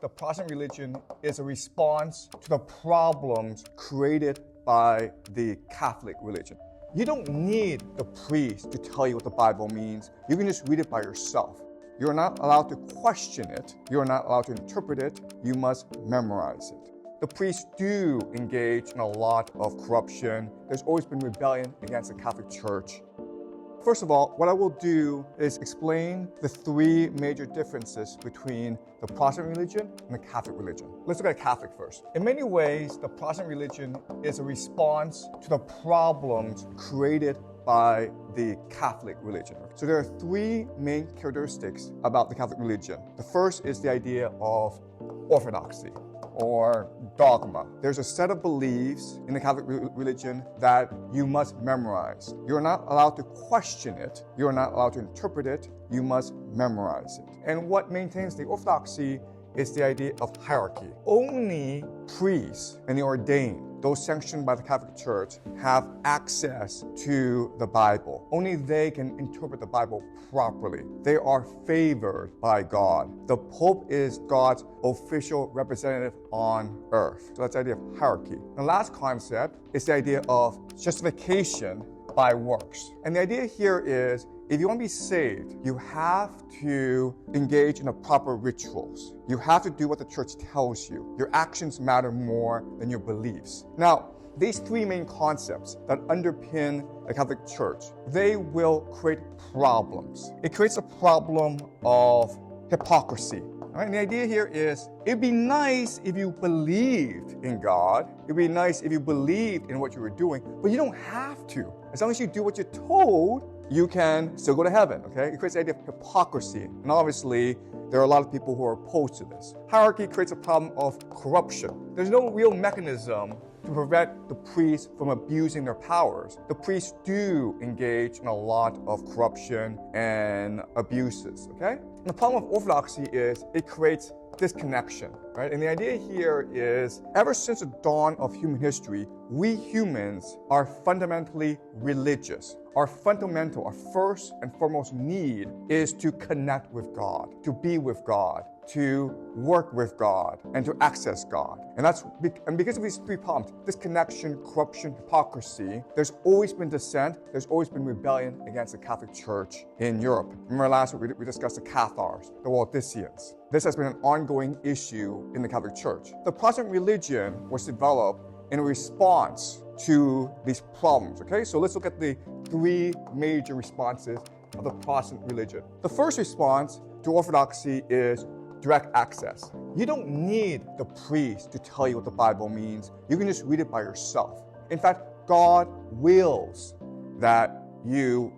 The Protestant religion is a response to the problems created by the Catholic religion. You don't need the priest to tell you what the Bible means. You can just read it by yourself. You're not allowed to question it. You're not allowed to interpret it. You must memorize it. The priests do engage in a lot of corruption. There's always been rebellion against the Catholic Church. First of all, what I will do is explain the three major differences between the Protestant religion and the Catholic religion. Let's look at Catholic first. In many ways, the Protestant religion is a response to the problems created by the Catholic religion. So there are three main characteristics about the Catholic religion. The first is the idea of orthodoxy, or dogma. There's a set of beliefs in the Catholic religion that you must memorize. You're not allowed to question it. You're not allowed to interpret it. You must memorize it. And what maintains the orthodoxy is the idea of hierarchy. Only priests and the ordained, those sanctioned by the Catholic Church, have access to the Bible. Only they can interpret the Bible properly. They are favored by God. The Pope is God's official representative on earth. So that's the idea of hierarchy. The last concept is the idea of justification by works. And the idea here is, if you want to be saved, you have to engage in the proper rituals. You have to do what the church tells you. Your actions matter more than your beliefs. Now, these three main concepts that underpin the Catholic Church, they will create problems. It creates a problem of hypocrisy. Right? And the idea here is, it'd be nice if you believed in God. It'd be nice if you believed in what you were doing, but you don't have to. As long as you do what you're told, you can still go to heaven, okay? It creates the idea of hypocrisy. And obviously, there are a lot of people who are opposed to this. Hierarchy creates a problem of corruption. There's no real mechanism to prevent the priests from abusing their powers. The priests do engage in a lot of corruption and abuses, okay? And the problem of orthodoxy is it creates disconnection, right? And the idea here is, ever since the dawn of human history, we humans are fundamentally religious. Our first and foremost need is to connect with God, to be with God, to work with God, and to access God. And because of these three problems, disconnection, corruption, hypocrisy, there's always been dissent, there's always been rebellion against the Catholic Church in Europe. Remember last week we discussed the Cathars, the Waldensians. This has been an ongoing issue in the Catholic Church. The Protestant religion was developed in response to these problems, okay? So let's look at the three major responses of the Protestant religion. The first response to orthodoxy is direct access. You don't need the priest to tell you what the Bible means. You can just read it by yourself. In fact, God wills that you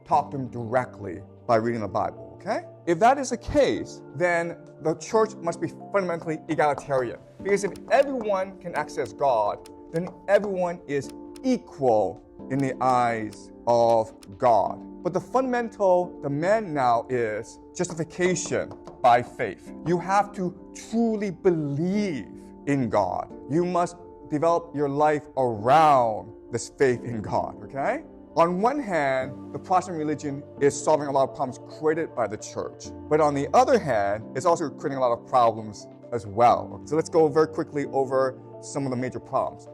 talk to him directly by reading the Bible, okay? If that is the case, then the church must be fundamentally egalitarian. Because if everyone can access God, then everyone is equal in the eyes of God. But the fundamental demand now is justification by faith. You have to truly believe in God. You must develop your life around this faith in God, okay? On one hand, the Protestant religion is solving a lot of problems created by the church. But on the other hand, it's also creating a lot of problems as well. So let's go very quickly over some of the major problems.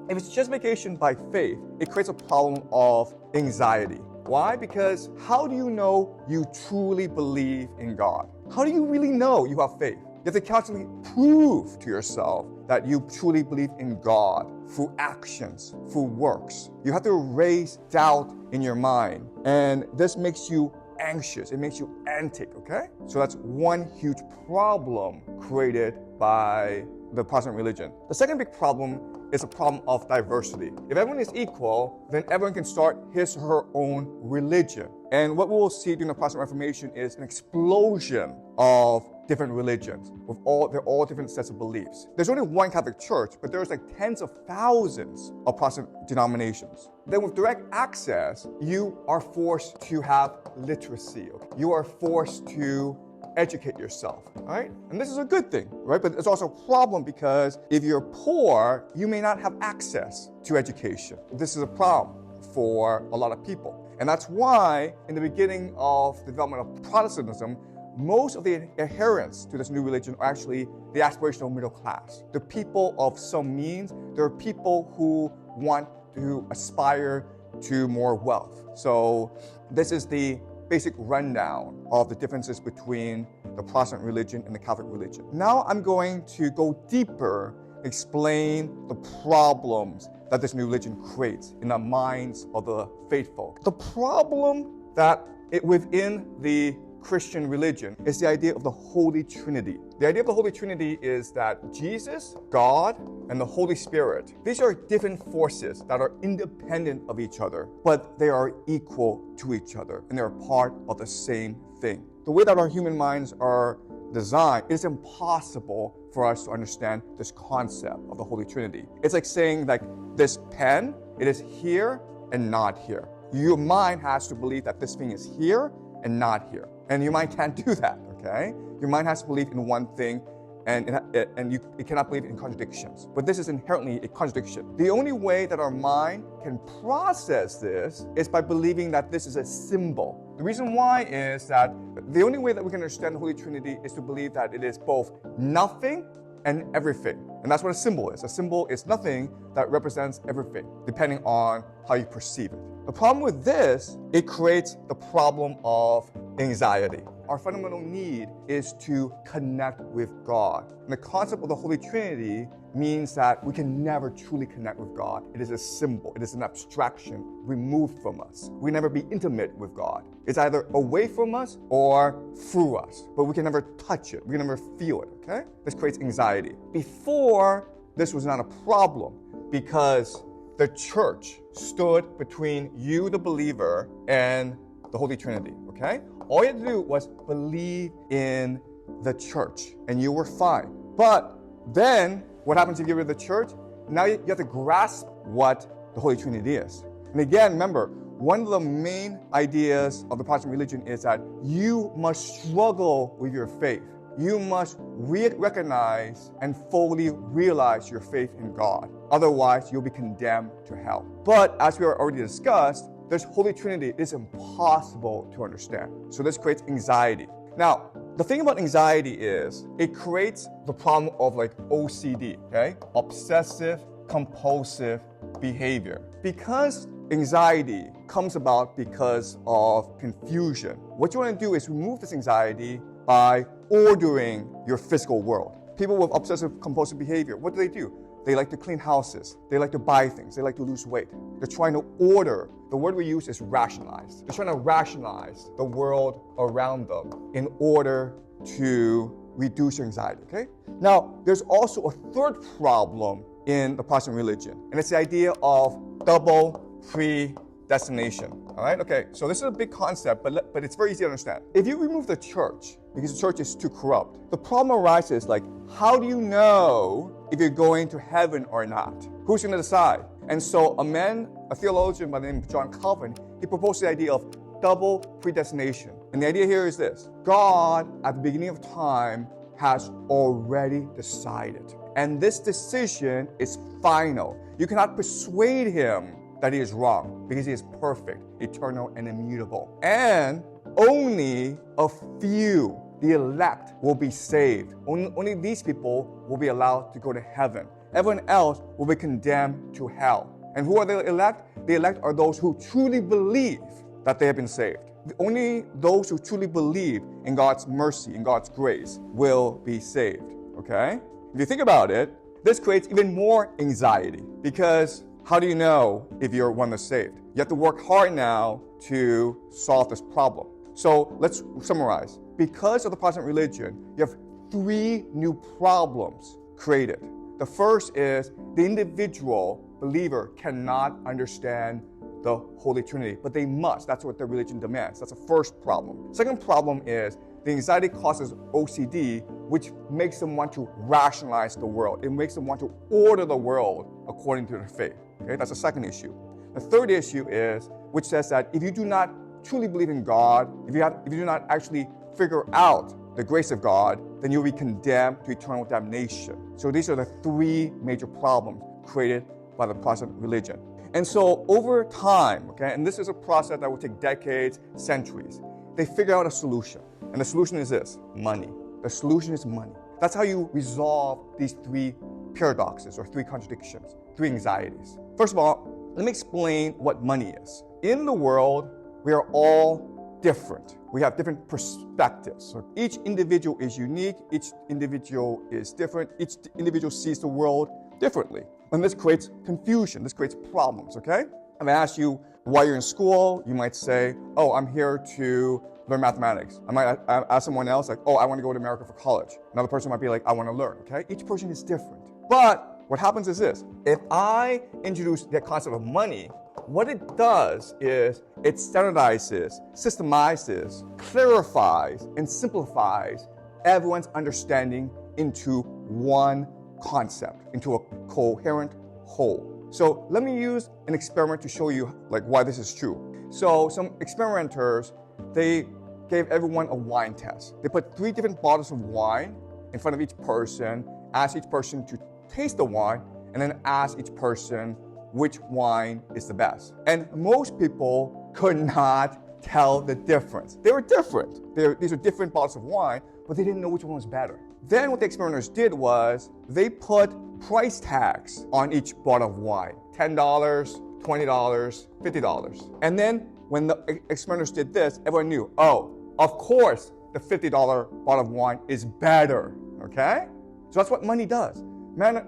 If it's justification by faith, it creates a problem of anxiety. Why? Because how do you know you truly believe in God? How do you really know you have faith? You have to constantly prove to yourself that you truly believe in God through actions, through works. You have to erase doubt in your mind. And this makes you anxious. It makes you antic, okay? So that's one huge problem created by the Protestant religion. The second big problem is a problem of diversity. If everyone is equal, then everyone can start his or her own religion. And what we will see during the Protestant Reformation is an explosion of different religions they're all different sets of beliefs. There's only one Catholic Church, but there's like tens of thousands of Protestant denominations. Then with direct access, you are forced to have literacy. You are forced to educate yourself, right? And this is a good thing, right? But it's also a problem because if you're poor, you may not have access to education. This is a problem for a lot of people. And that's why in the beginning of the development of Protestantism, most of the adherents to this new religion are actually the aspirational middle class. The people of some means, there are people who want to aspire to more wealth. So this is the basic rundown of the differences between the Protestant religion and the Catholic religion. Now I'm going to go deeper, explain the problems that this new religion creates in the minds of the faithful. The problem that within the Christian religion is the idea of the Holy Trinity. The idea of the Holy Trinity is that Jesus, God, and the Holy Spirit, these are different forces that are independent of each other, but they are equal to each other, and they're part of the same thing. The way that our human minds are designed, it is impossible for us to understand this concept of the Holy Trinity. It's like saying like this pen, it is here and not here. Your mind has to believe that this thing is here and not here. And your mind can't do that, okay? Your mind has to believe in one thing and it cannot believe in contradictions. But this is inherently a contradiction. The only way that our mind can process this is by believing that this is a symbol. The reason why is that the only way that we can understand the Holy Trinity is to believe that it is both nothing and everything. And that's what a symbol is. A symbol is nothing that represents everything, depending on how you perceive it. The problem with this, it creates the problem of anxiety. Our fundamental need is to connect with God. And the concept of the Holy Trinity means that we can never truly connect with God. It is a symbol. It is an abstraction removed from us. We never be intimate with God. It's either away from us or through us, but we can never touch it. We can never feel it, okay? This creates anxiety. Before, this was not a problem because the church stood between you, the believer, and the Holy Trinity, okay? All you had to do was believe in the church, and you were fine. But then, what happens if you get rid of the church? Now you have to grasp what the Holy Trinity is. And again, remember, one of the main ideas of the Protestant religion is that you must struggle with your faith. You must recognize and fully realize your faith in God. Otherwise, you'll be condemned to hell. But as we already discussed, this Holy Trinity is impossible to understand. So this creates anxiety. Now, the thing about anxiety is it creates the problem of like OCD, okay? Obsessive compulsive behavior. Because anxiety comes about because of confusion, what you want to do is remove this anxiety by ordering your physical world. People with obsessive compulsive behavior, what do? They like to clean houses. They like to buy things. They like to lose weight. They're trying to order. The word we use is rationalize. They're trying to rationalize the world around them in order to reduce your anxiety, okay? Now, there's also a third problem in the Protestant religion, and it's the idea of double predestination, all right? Okay, so this is a big concept, but it's very easy to understand. If you remove the church, because the church is too corrupt, the problem arises like, how do you know if you're going to heaven or not? Who's going to decide? And so a theologian by the name of John Calvin, he proposed the idea of double predestination. And the idea here is this: God, at the beginning of time, has already decided. And this decision is final. You cannot persuade him that he is wrong because he is perfect, eternal, and immutable. And only a few, the elect, will be saved. Only these people will be allowed to go to heaven. Everyone else will be condemned to hell. And who are the elect? The elect are those who truly believe that they have been saved. Only those who truly believe in God's mercy, in God's grace, will be saved, okay? If you think about it, this creates even more anxiety because how do you know if you're one that's saved? You have to work hard now to solve this problem. So let's summarize. Because of the Protestant religion, you have 3 new problems created. The first is the individual believer cannot understand the Holy Trinity, but they must. That's what the religion demands. That's the first problem. Second problem is the anxiety causes OCD, which makes them want to rationalize the world. It makes them want to order the world according to their faith. Okay, that's the second issue. The third issue is, which says that if you do not truly believe in God, if you do not actually figure out the grace of God, then you'll be condemned to eternal damnation. So these are the 3 major problems created by the Protestant religion. And so over time, okay, and this is a process that will take decades, centuries, they figure out a solution. And the solution is this: money. The solution is money. That's how you resolve these three paradoxes or three contradictions, three anxieties. First of all, let me explain what money is. In the world, we are all different. We have different perspectives. So each individual is unique. Each individual is different. Each individual sees the world differently. And this creates confusion. This creates problems, okay? If I ask you why you're in school, you might say, oh, I'm here to learn mathematics. I might ask someone else, like, oh, I want to go to America for college. Another person might be like, I want to learn, okay? Each person is different. But what happens is this: if I introduce the concept of money, what it does is it standardizes, systemizes, clarifies, and simplifies everyone's understanding into one concept, into a coherent whole. So let me use an experiment to show you like why this is true. So some experimenters, they gave everyone a wine test. They put 3 different bottles of wine in front of each person, asked each person to taste the wine, and then asked each person which wine is the best. And most people could not tell the difference. They were different. These are different bottles of wine, but they didn't know which one was better. Then what the experimenters did was they put price tags on each bottle of wine: $10, $20, $50. And then when the experimenters did this, everyone knew, oh, of course, the $50 bottle of wine is better, okay? So that's what money does.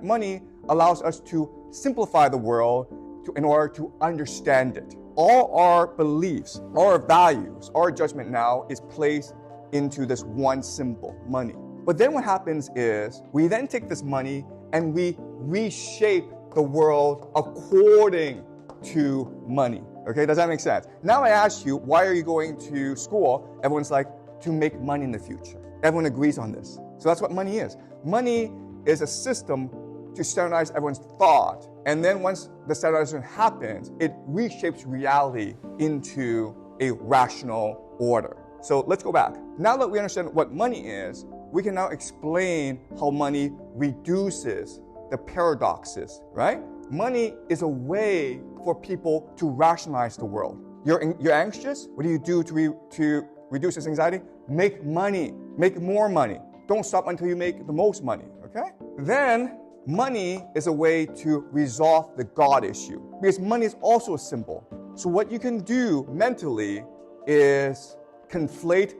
Money allows us to simplify the world in order to understand it. All our beliefs, all our values, our judgment now is placed into this one symbol, money. But then what happens is we then take this money and we reshape the world according to money. Okay, does that make sense? Now I ask you, why are you going to school? Everyone's like, to make money in the future. Everyone agrees on this. So that's what money is. Money is a system to standardize everyone's thought. And then once the standardization happens, it reshapes reality into a rational order. So let's go back. Now that we understand what money is, we can now explain how money reduces the paradoxes, right? Money is a way for people to rationalize the world. You're anxious? What do you do to reduce this anxiety? Make money. Make more money. Don't stop until you make the most money, okay? Then money is a way to resolve the God issue, because money is also a symbol. So what you can do mentally is conflate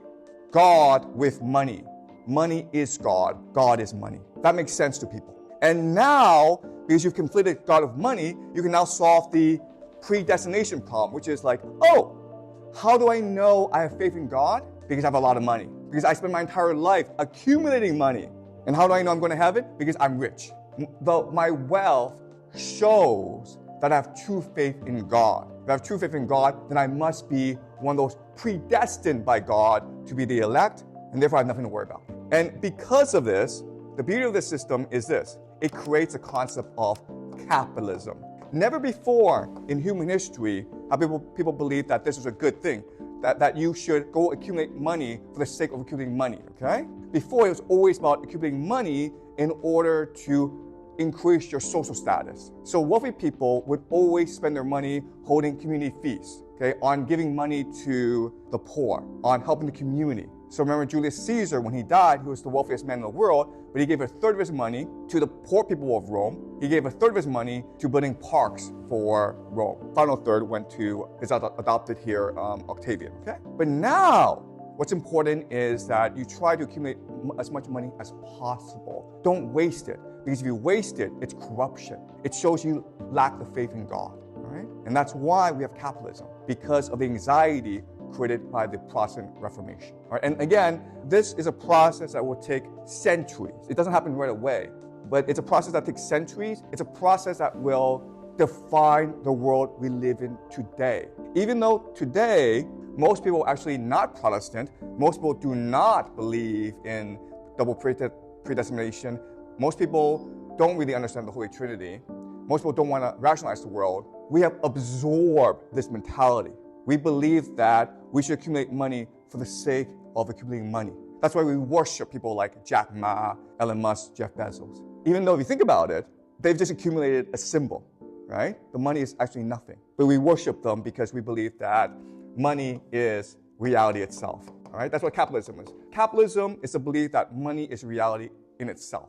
God with money. Money is God. God is money. That makes sense to people. And now, because you've conflated God with money, you can now solve the predestination problem, which is like, oh, how do I know I have faith in God? Because I have a lot of money. Because I spent my entire life accumulating money. And how do I know I'm going to have it? Because I'm rich. My wealth shows that I have true faith in God. If I have true faith in God, then I must be one of those predestined by God to be the elect, and therefore I have nothing to worry about. And because of this, the beauty of this system is this: it creates a concept of capitalism. Never before in human history have people believed that this is a good thing, that you should go accumulate money for the sake of accumulating money, okay? Before, it was always about accumulating money in order to increase your social status. So wealthy people would always spend their money holding community feasts, okay, on giving money to the poor, on helping the community. So remember Julius Caesar, when he died, he was the wealthiest man in the world, but he gave a third of his money to the poor people of Rome. He gave a third of his money to building parks for Rome. Final third went to his adopted here, Octavian, okay? But now, what's important is that you try to accumulate as much money as possible. Don't waste it, because if you waste it, it's corruption. It shows you lack the faith in God, all right? And that's why we have capitalism, because of the anxiety created by the Protestant Reformation. All right? And again, this is a process that will take centuries. It doesn't happen right away, but it's a process that takes centuries. It's a process that will define the world we live in today. Even though today, most people are actually not Protestant, most people do not believe in double predestination, most people don't really understand the Holy Trinity, most people don't want to rationalize the world, we have absorbed this mentality. We believe that we should accumulate money for the sake of accumulating money. That's why we worship people like Jack Ma, Elon Musk, Jeff Bezos. Even though if you think about it, they've just accumulated a symbol, right? The money is actually nothing. But we worship them because we believe that money is reality itself. All right, that's what capitalism is. Capitalism is the belief that money is reality in itself.